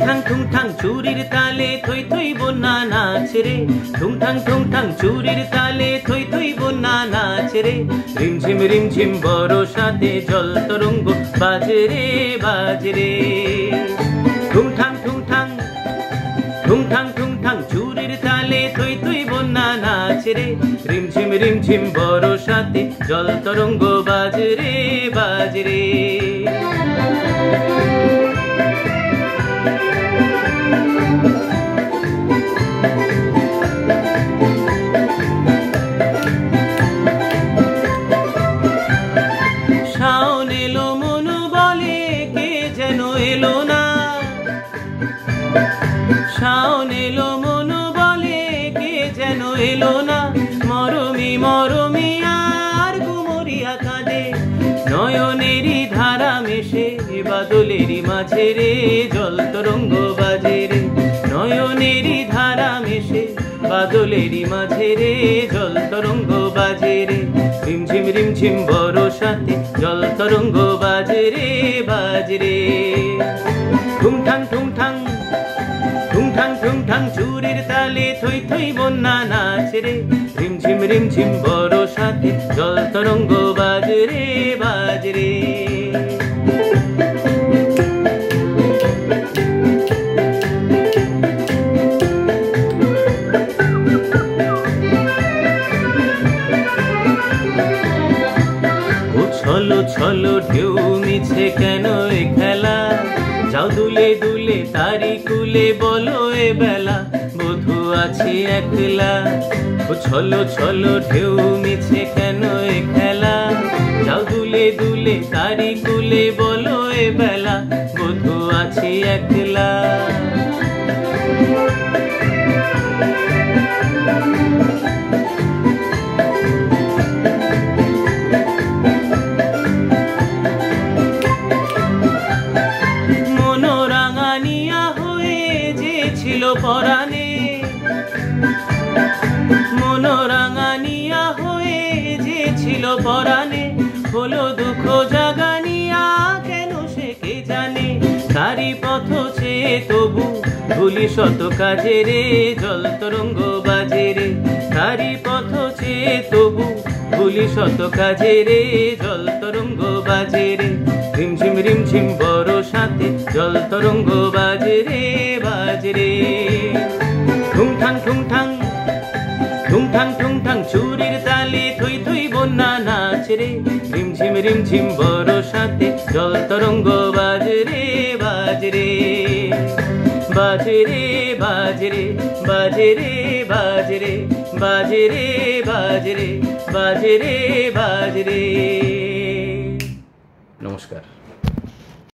ঠুংঠাং চুরির তালে থই থই বন্যা নাচে রে, ঠুংঠাং চুরির তালে থই থই বন্যা নাচে রে। রিমঝিম বরসাতে জল তরঙ্গ বাজে রে বাজে রে। ঠুংঠাং চুরির তালে থই থই বন্যা নাচে রে। রিমঝিম বরসাতে জল তরঙ্গ বাজে রে বাজে রে। শাওন এলো মন বলে কে যেন এলো না, শাওন এলো মন বলে কে যেন এলো না। মরমি আর গুমরিয়া কাঁদে, নয়নেরই ধারা মেশে বাদলেরই মাঝে রে। জল তরঙ্গ বাজে রে, নয়নেরই ধারা মেশে বাদলেরই মাঝে রে। জল তরঙ্গ বাজে রে, রিমঝিম বরসাতে জল তরঙ্গ বাজে রে বাজে রে। ঠুংঠাং চুরির তালে থই থই বন্যা নাচে রে। রিমঝিম বরসাতে জল তরঙ্গ বাজে রে বাজে রে। ছলো ঢেউ মিছে কেন এ খেলা, যাও দুলে তারি কুলে বলো এ বেলা বধূ আছি একলা। ছলো ঢেউ মিছে কেন এ খেলা, যাও দুলে তারি কুলে বলো এ বেলা বধূ আছি একলা। পরাণে মনোরাঙানিয়া হয়ে যে ছিল পরাণে, হলো দুঃখ জাগানিয়া কেন সে কে জানে। তারি পথ চেয়ে তবু ভুলি শত কাজে রে। জল তরঙ্গ বাজে রে, তারি পথ চেয়ে তবু ভুলি শত কাজে রে। জল তরঙ্গ বাজে রে, রিমঝিম বরসাতে জল তরঙ্গ বাজে রে বাজে রে। ঠুংঠাং চুরির তালে থই থই বন্যা নাচে রে। রিমঝিম বরসাতে জল তরঙ্গ বাজে রে বাজে রে। বাজে রে বাজে রে বাজে রে বাজে রে বাজে রে বাজে রে বাজে রে বাজে রে। নমস্কার।